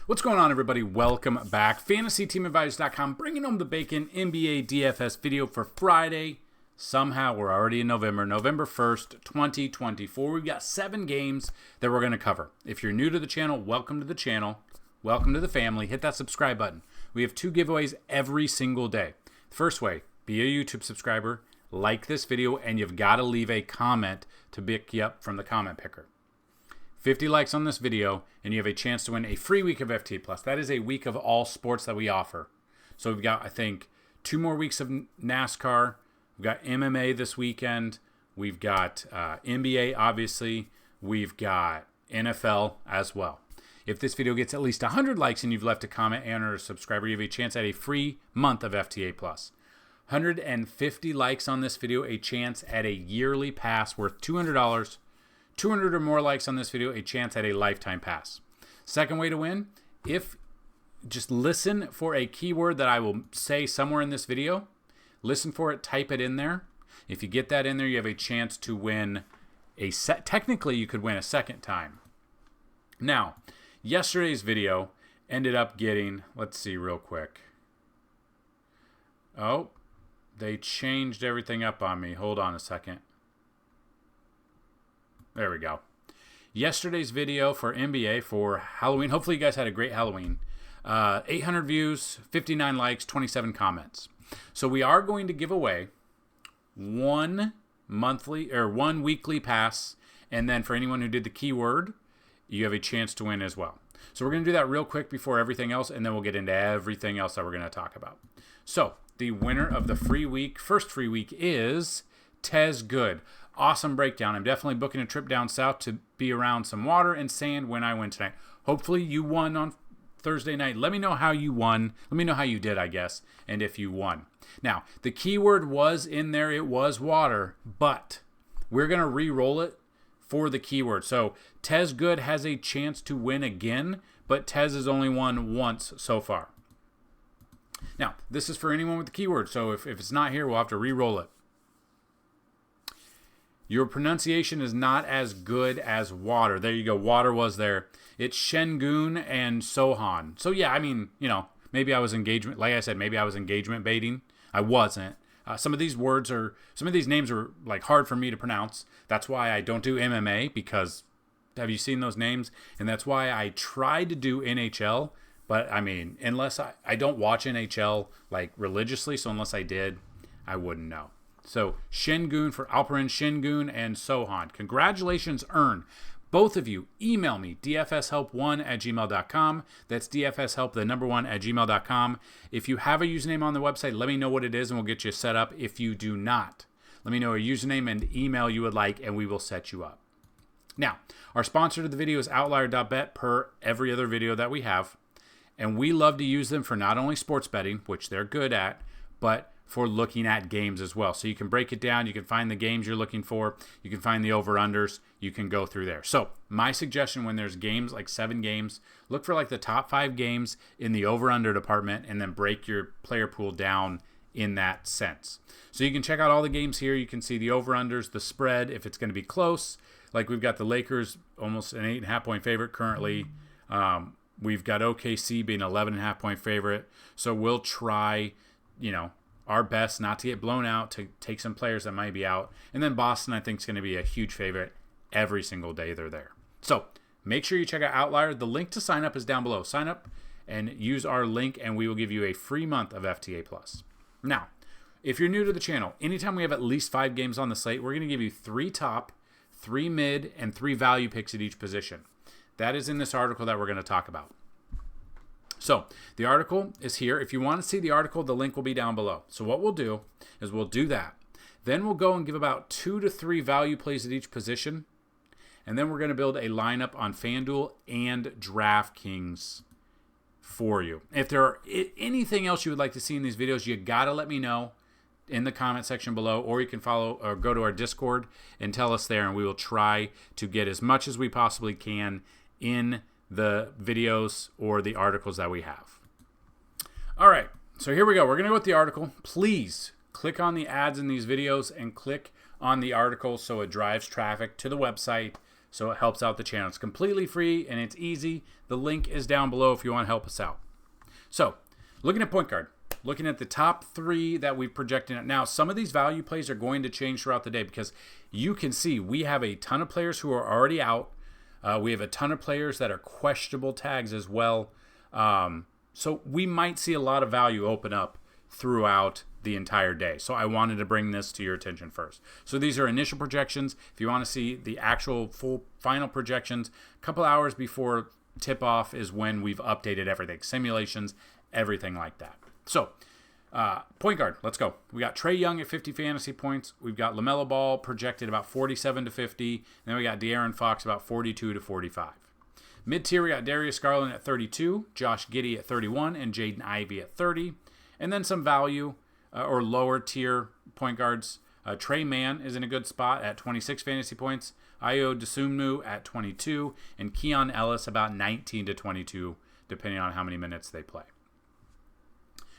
What's going on, everybody? Welcome back. FantasyTeamAdvisors.com bringing home the bacon NBA DFS video for Friday. Somehow we're already in November 1st, 2024. We've got 7 games that we're going to cover. If you're new to the channel, welcome to the channel. Welcome to the family. Hit that subscribe button. We have 2 giveaways every single day. First way, be a YouTube subscriber, like this video, and you've got to leave a comment to pick you up from the comment picker. 50 likes on this video, and you have a chance to win a free week of FTA+. That is a week of all sports that we offer. So we've got, I think, 2 more weeks of NASCAR. We've got MMA this weekend. We've got NBA, obviously. We've got NFL as well. If this video gets at least 100 likes and you've left a comment and or a subscriber, you have a chance at a free month of FTA+. 150 likes on this video, a chance at a yearly pass worth $200. 200 or more likes on this video, a chance at a lifetime pass. Second way to win, just listen for a keyword that I will say somewhere in this video. Listen for it, type it in there. If you get that in there, you have a chance to win technically you could win a second time. Now, yesterday's video ended up getting, let's see real quick. Oh, they changed everything up on me. Hold on a second. There we go. Yesterday's video for NBA for Halloween. Hopefully you guys had a great Halloween. 800 views, 59 likes, 27 comments. So we are going to give away one weekly pass, and then for anyone who did the keyword, you have a chance to win as well. So we're going to do that real quick before everything else, and then we'll get into everything else that we're going to talk about. So the winner of the first free week is Tez Good. Awesome breakdown. I'm definitely booking a trip down south to be around some water and sand when I win tonight. Hopefully you won on Thursday night. Let me know how you won. Let me know how you did, I guess, and if you won. Now, the keyword was in there. It was water, but we're going to re-roll it for the keyword. So Tez Good has a chance to win again, but Tez has only won once so far. Now, this is for anyone with the keyword, so if it's not here, we'll have to re-roll it. Your pronunciation is not as good as water. There you go. Water was there. It's Shengun and Sohan. So, yeah, I mean, maybe I was engagement. Like I said, maybe I was engagement baiting. I wasn't. Some of these names are like hard for me to pronounce. That's why I don't do MMA, because have you seen those names? And that's why I tried to do NHL. But, I mean, unless I don't watch NHL like religiously. So, unless I did, I wouldn't know. So, Shengun for Alperin, Shengun, and Sohan. Congratulations earned. Both of you, email me, dfshelp1@gmail.com. That's dfshelp1@gmail.com. If you have a username on the website, let me know what it is, and we'll get you set up. If you do not, let me know a username and email you would like, and we will set you up. Now, our sponsor to the video is Outlier.Bet, per every other video that we have. And we love to use them for not only sports betting, which they're good at, but for looking at games as well. So you can break it down. You can find the games you're looking for. You can find the over-unders. You can go through there. So my suggestion, when there's games, like 7 games, look for like the top 5 games in the over-under department, and then break your player pool down in that sense. So you can check out all the games here. You can see the over-unders, the spread, if it's going to be close. Like we've got the Lakers, almost an 8.5 point favorite currently. We've got OKC being 11.5 point favorite. So we'll try, our best not to get blown out, to take some players that might be out. And then Boston, I think, is going to be a huge favorite every single day they're there. So make sure you check out Outlier. The link to sign up is down below. Sign up and use our link, and we will give you a free month of FTA+. Now, if you're new to the channel, anytime we have at least 5 games on the slate, we're going to give you 3 top, 3 mid, and 3 value picks at each position. That is in this article that we're going to talk about. So the article is here. If you want to see the article, the link will be down below. So what we'll do is we'll do that. Then we'll go and give about 2 to 3 value plays at each position. And then we're going to build a lineup on Fanduel and DraftKings for you. If there are anything else you would like to see in these videos, you got to let me know in the comment section below, or you can follow or go to our Discord and tell us there, and we will try to get as much as we possibly can in the videos or the articles that we have. All right, so here we go. We're going to go with the article. Please click on the ads in these videos and click on the article so it drives traffic to the website So it helps out the channel. It's completely free and it's easy. The link is down below if you want to help us out. So looking at point guard, looking at the top 3 that we've projected. Now, some of these value plays are going to change throughout the day because you can see we have a ton of players who are already out. We have a ton of players that are questionable tags as well. So we might see a lot of value open up throughout the entire day. So I wanted to bring this to your attention first. So these are initial projections. If you want to see the actual full final projections, a couple hours before tip off is when we've updated everything, simulations, everything like that. So point guard, let's go. We got Trae Young at 50 fantasy points. We've got LaMelo Ball projected about 47 to 50. And then we got De'Aaron Fox about 42 to 45. Mid-tier, we got Darius Garland at 32, Josh Giddey at 31, and Jaden Ivey at 30. And then some value or lower tier point guards. Trey Mann is in a good spot at 26 fantasy points. Ayo Dosunmu at 22, and Keon Ellis about 19 to 22, depending on how many minutes they play.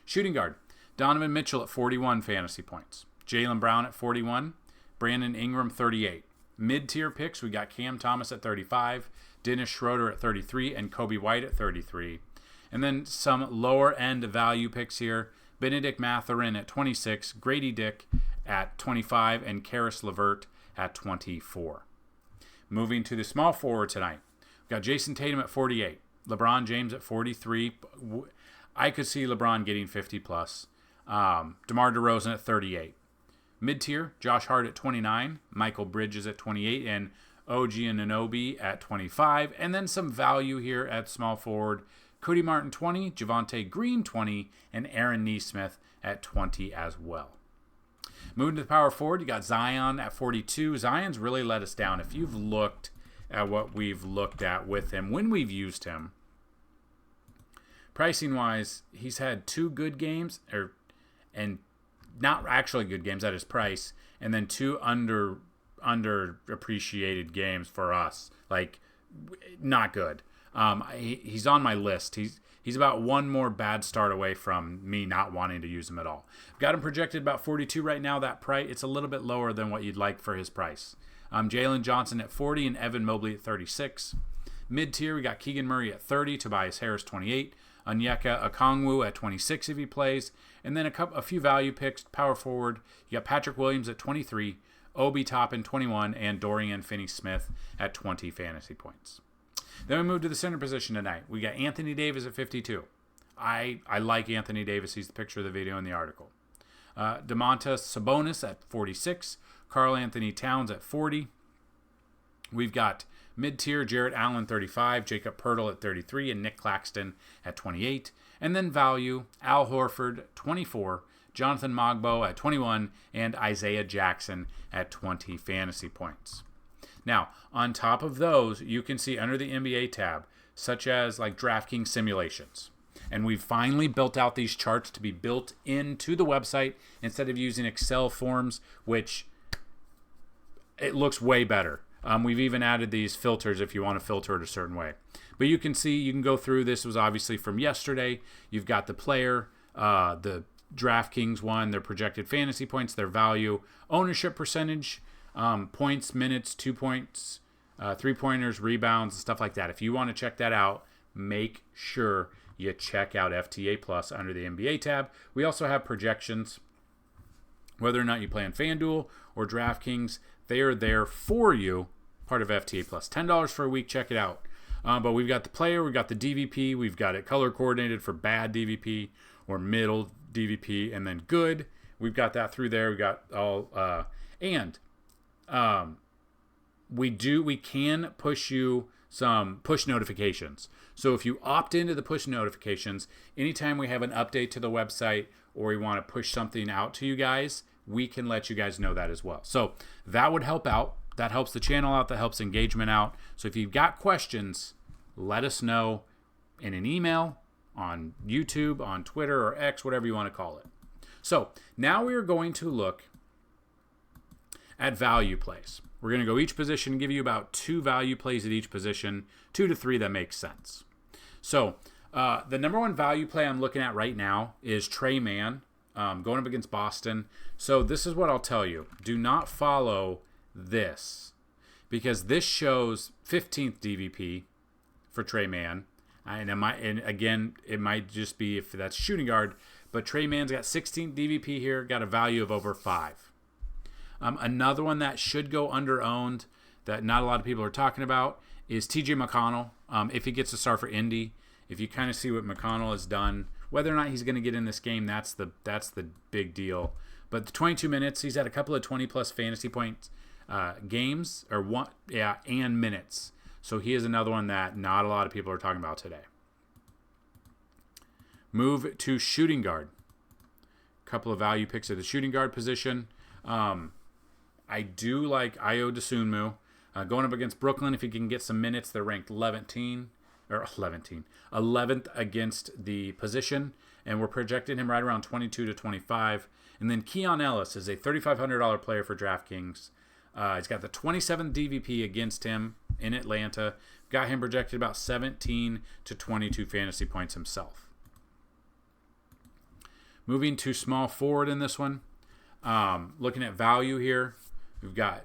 Shooting guard, Donovan Mitchell at 41 fantasy points. Jaylen Brown at 41, Brandon Ingram 38. Mid-tier picks, we got Cam Thomas at 35, Dennis Schroeder at 33, and Kobe White at 33. And then some lower-end value picks here. Benedict Mathurin at 26, Grady Dick at 25, and Karis LeVert at 24. Moving to the small forward tonight, we've got Jason Tatum at 48, LeBron James at 43. I could see LeBron getting 50+. DeMar DeRozan at 38. Mid-tier, Josh Hart at 29, Michael Bridges at 28, and OG Anunoby at 25. And then some value here at small forward. Cody Martin 20, Javonte Green 20, and Aaron Nesmith at 20 as well. Moving to the power forward, you got Zion at 42. Zion's really let us down. If you've looked at what we've looked at with him, when we've used him, pricing-wise, he's had 2 good games, and not actually good games at his price, and then 2 underappreciated games for us. Like, not good. He's on my list. He's about one more bad start away from me not wanting to use him at all. Got him projected about 42 right now. That price, it's a little bit lower than what you'd like for his price. Jalen Johnson at 40 and Evan Mobley at 36. Mid-tier, we got Keegan Murray at 30, Tobias Harris 28, Onyeka Okongwu at 26 if he plays, and then a few value picks. Power forward, you got Patrick Williams at 23, Obi Toppin 21, and Dorian Finney-Smith at 20 fantasy points. Then we move to the center position tonight. We got Anthony Davis at 52. I like Anthony Davis. He's the picture of the video in the article. Domantas Sabonis at 46. Karl Anthony Towns at 40. We've got mid-tier Jarrett Allen 35, Jacob Poeltl at 33, and Nick Claxton at 28. And then value, Al Horford 24, Jonathan Mogbo at 21, and Isaiah Jackson at 20 fantasy points. Now, on top of those, you can see under the NBA tab, such as like DraftKings simulations. And we've finally built out these charts to be built into the website instead of using Excel forms, which it looks way better. We've even added these filters if you want to filter it a certain way. But you can see, you can go through, this was obviously from yesterday. You've got the player, the DraftKings one, their projected fantasy points, their value, ownership percentage, points, minutes, 2 points, 3-pointers, rebounds, and stuff like that. If you want to check that out, make sure you check out FTA Plus under the NBA tab. We also have projections. Whether or not you play on Fanduel or DraftKings, they are there for you, part of FTA Plus. $10 for a week, check it out. But we've got the player, we've got the DVP, we've got it color coordinated for bad DVP or middle DVP, and then good. We've got that through there. We got all, we can push you some push notifications. So if you opt into the push notifications, anytime we have an update to the website or we want to push something out to you guys, we can let you guys know that as well. So that would help out. That helps the channel out. That helps engagement out. So if you've got questions, let us know in an email, on YouTube, on Twitter, or X, whatever you want to call it. So now we are going to look at value plays. We're going to go each position and give you about 2 value plays at each position, 2 to 3 that make sense. So the number 1 value play I'm looking at right now is Trey Mann going up against Boston. So this is what I'll tell you. Do not follow this. because this shows 15th DVP for Trey Mann. And again, it might just be if that's shooting guard, but Trey Mann's got 16th DVP here, got a value of over 5. Another one that should go under-owned that not a lot of people are talking about is TJ McConnell. If he gets a start for Indy, if you kind of see what McConnell has done, whether or not he's going to get in this game, that's the big deal. But the 22 minutes, he's had a couple of 20-plus fantasy points games, and minutes. So he is another one that not a lot of people are talking about today. Move to shooting guard. A couple of value picks at the shooting guard position. I do like Ayo Dosunmu. Going up against Brooklyn, if he can get some minutes, they're ranked 11th against the position, and we're projecting him right around 22 to 25. And then Keon Ellis is a $3,500 player for DraftKings. He's got the 27th DVP against him in Atlanta. Got him projected about 17 to 22 fantasy points himself. Moving to small forward in this one. Looking at value here, we've got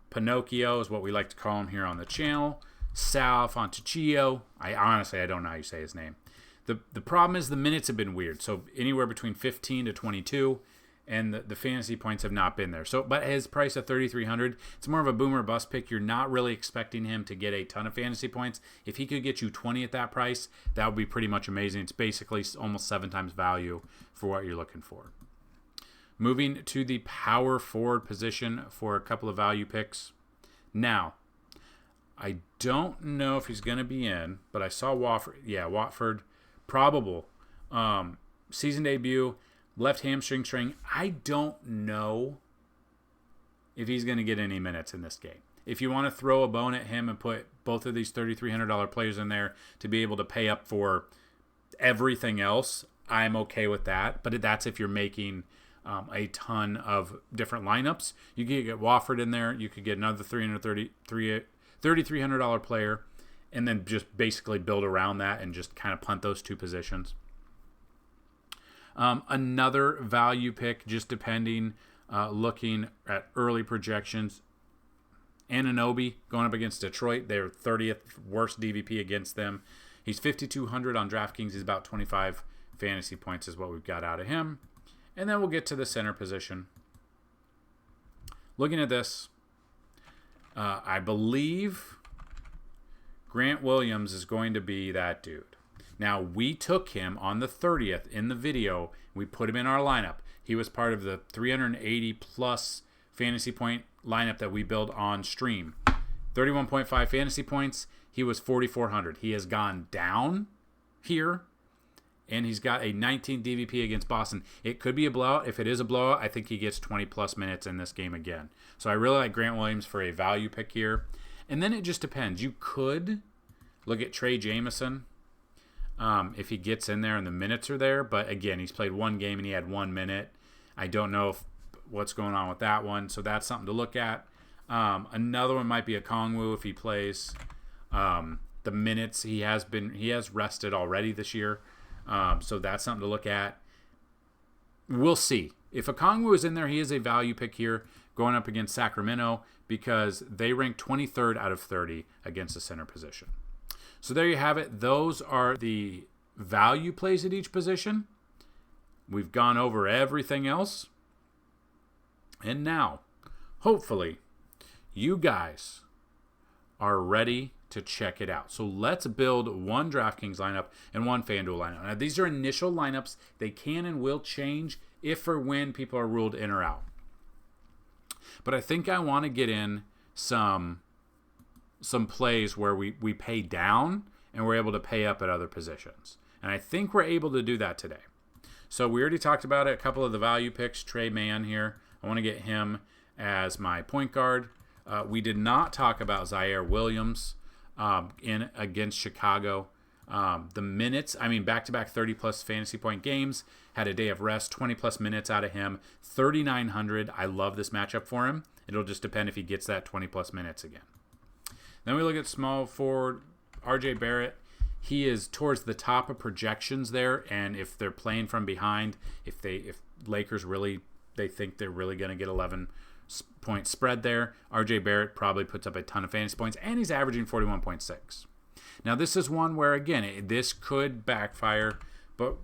Pinocchio is what we like to call him here on the channel. Sal Fontecchio. I don't know how you say his name. The problem is the minutes have been weird. So anywhere between 15 to 22, and the fantasy points have not been there. So, but his price of $3,300, it's more of a boomer bust pick. You're not really expecting him to get a ton of fantasy points. If he could get you 20 at that price, that would be pretty much amazing. It's basically almost 7 times value for what you're looking for. Moving to the power forward position for a couple of value picks. Now, I don't know if he's going to be in, but I saw Watford. Yeah, Watford, probable. Season debut, left hamstring strain. I don't know if he's going to get any minutes in this game. If you want to throw a bone at him and put both of these $3,300 players in there to be able to pay up for everything else, I'm okay with that. But that's if you're making a ton of different lineups. You could get Wofford in there. You could get another $3,300 player, and then just basically build around that and just kind of punt those two positions. Another value pick, just depending, looking at early projections. Anunoby going up against Detroit. They're 30th worst DVP against them. He's 5,200 on DraftKings. He's about 25 fantasy points is what we've got out of him. And then we'll get to the center position. Looking at this, I believe Grant Williams is going to be that dude. Now, we took him on the 30th in the video. We put him in our lineup. He was part of the 380-plus fantasy point lineup that we built on stream. 31.5 fantasy points. He was 4,400. He has gone down here, and he's got a 19 DVP against Boston. It could be a blowout. If it is a blowout, I think he gets 20-plus minutes in this game again. So I really like Grant Williams for a value pick here. And then it just depends. You could look at Trey Jameson if he gets in there and the minutes are there. But, again, he's played one game and he had 1 minute. I don't know what's going on with that one. So that's something to look at. Another one might be a Kongwu if he plays. The minutes, he has rested already this year. So that's something to look at. We'll see. If Okongwu is in there, he is a value pick here going up against Sacramento because they rank 23rd out of 30 against the center position. So there you have it. Those are the value plays at each position. We've gone over everything else. And now, hopefully, you guys are ready to check it out. So let's build one DraftKings lineup and one Fanduel lineup. Now, these are initial lineups. They can and will change if or when people are ruled in or out. But I think I want to get in some plays where we pay down and we're able to pay up at other positions. And I think we're able to do that today. So we already talked about it, a couple of the value picks. Trey Mann here. I want to get him as my point guard. We did not talk about Zaire Williams in against Chicago. The minutes, back-to-back 30-plus fantasy point games, had a day of rest, 20-plus minutes out of him, 3,900. I love this matchup for him. It'll just depend if he gets that 20-plus minutes again. Then we look at small forward, RJ Barrett. He is towards the top of projections there, and if they're playing from behind, if Lakers really, they think they're really going to get 11 point spread there. RJ Barrett probably puts up a ton of fantasy points, and he's averaging 41.6. Now, this is one where, again, this could backfire, but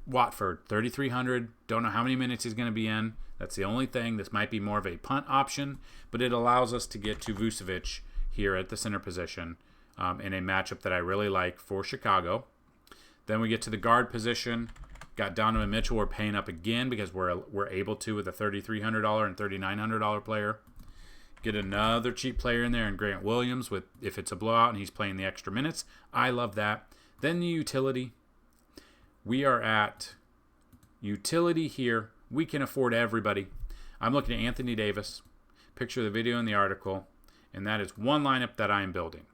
Watford, 3,300. Don't know how many minutes he's going to be in. That's the only thing. This might be more of a punt option, but it allows us to get to Vucevic here at the center position in a matchup that I really like for Chicago. Then we get to the guard position. Got Donovan Mitchell. We're paying up again because we're able to with a $3,300 and $3,900 player. Get another cheap player in there and Grant Williams with if it's a blowout and he's playing the extra minutes. I love that. Then the utility. We are at utility here. We can afford everybody. I'm looking at Anthony Davis. Picture the video in the article. And that is one lineup that I am building.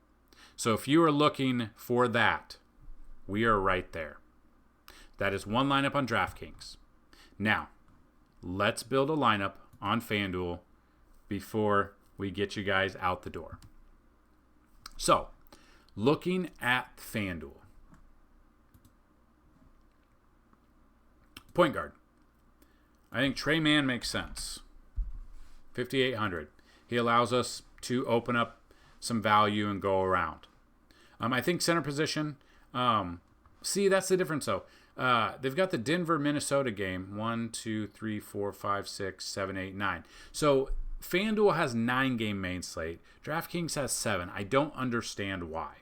So if you are looking for that, we are right there. That is one lineup on DraftKings. Now, let's build a lineup on FanDuel before we get you guys out the door. So, looking at FanDuel. Point guard. I think Trey Mann makes sense. 5,800. He allows us to open up some value and go around. I think center position. See, that's the difference, though. They've got the Denver-Minnesota game. 1, 2, 3, 4, 5, 6, 7, 8, 9. So FanDuel has 9-game main slate. DraftKings has 7. I don't understand why.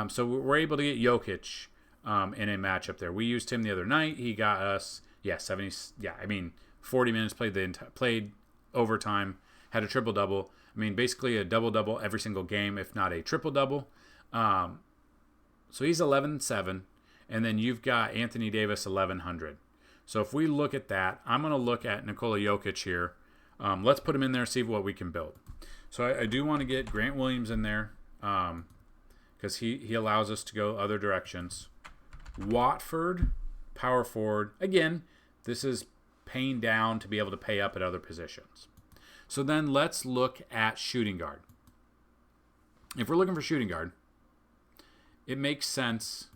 So we're able to get Jokic in a matchup there. We used him the other night. He got us, 40 minutes, played overtime, had a triple-double. Basically a double-double every single game, if not a triple-double. So he's 11-7. And then you've got Anthony Davis, 1,100. So if we look at that, I'm going to look at Nikola Jokic here. Let's put him in there and see what we can build. So I do want to get Grant Williams in there because he allows us to go other directions. Watford, power forward. Again, this is paying down to be able to pay up at other positions. So then let's look at shooting guard. If we're looking for shooting guard, it makes sense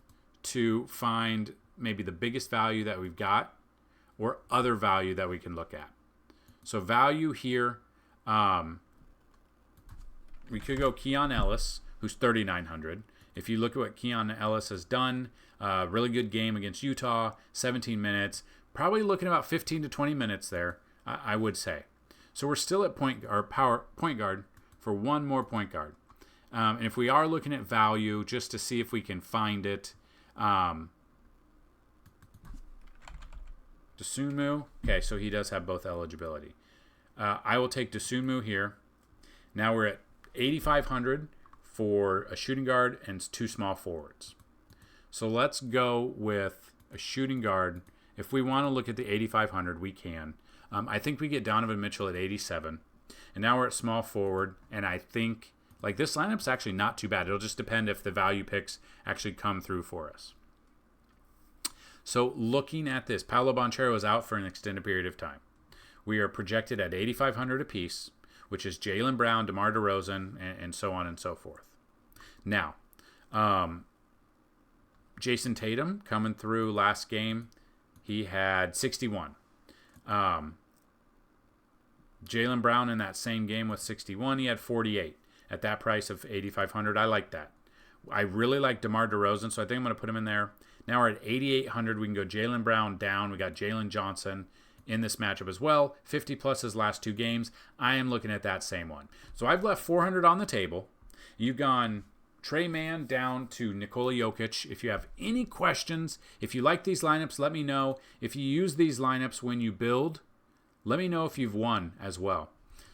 to find maybe the biggest value that we've got or other value that we can look at. So value here, we could go Keon Ellis, who's 3,900. If you look at what Keon Ellis has done, really good game against Utah, 17 minutes, probably looking about 15 to 20 minutes there, I would say. So we're still at point guard for one more point guard. And if we are looking at value, just to see if we can find it, Dosunmu. Okay, so he does have both eligibility. I will take Dosunmu here. Now we're at 8,500 for a shooting guard and 2 small forwards. So let's go with a shooting guard. If we want to look at the 8,500, we can. I think we get Donovan Mitchell at 87. And now we're at small forward, and I think this lineup's actually not too bad. It'll just depend if the value picks actually come through for us. So looking at this, Paolo Banchero is out for an extended period of time. We are projected at 8,500 apiece, which is Jaylen Brown, DeMar DeRozan, and so on and so forth. Now, Jason Tatum coming through last game, he had 61. Jaylen Brown in that same game with 61, he had 48. At that price of 8,500, I like that. I really like DeMar DeRozan, so I think I'm going to put him in there. Now we're at 8,800. We can go Jaylen Brown down. We got Jalen Johnson in this matchup as well. 50 plus his last 2 games. I am looking at that same one. So I've left 400 on the table. You've gone Trey Mann down to Nikola Jokic. If you have any questions, if you like these lineups, let me know. If you use these lineups when you build, let me know if you've won as well.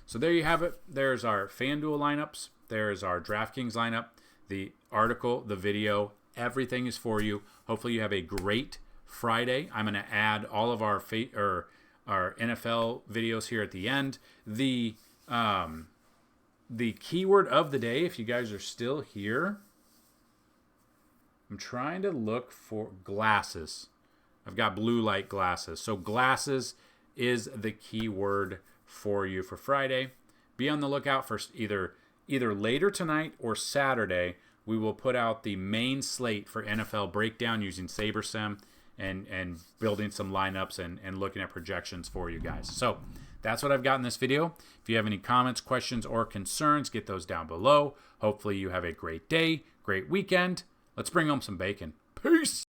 So there you have it. There's our FanDuel lineups. There's our DraftKings lineup. The article, the video, everything is for you. Hopefully you have a great Friday. I'm going to add all of our NFL videos here at the end. The keyword of the day, if you guys are still here, I'm trying to look for glasses. I've got blue light glasses. So glasses is the keyword for you for Friday. Be on the lookout for either later tonight or Saturday. We will put out the main slate for NFL breakdown using SaberSim and building some lineups and looking at projections for you guys. So that's what I've got in this video. If you have any comments, questions, or concerns, get those down below. Hopefully you have a great day, great weekend. Let's bring home some bacon. Peace.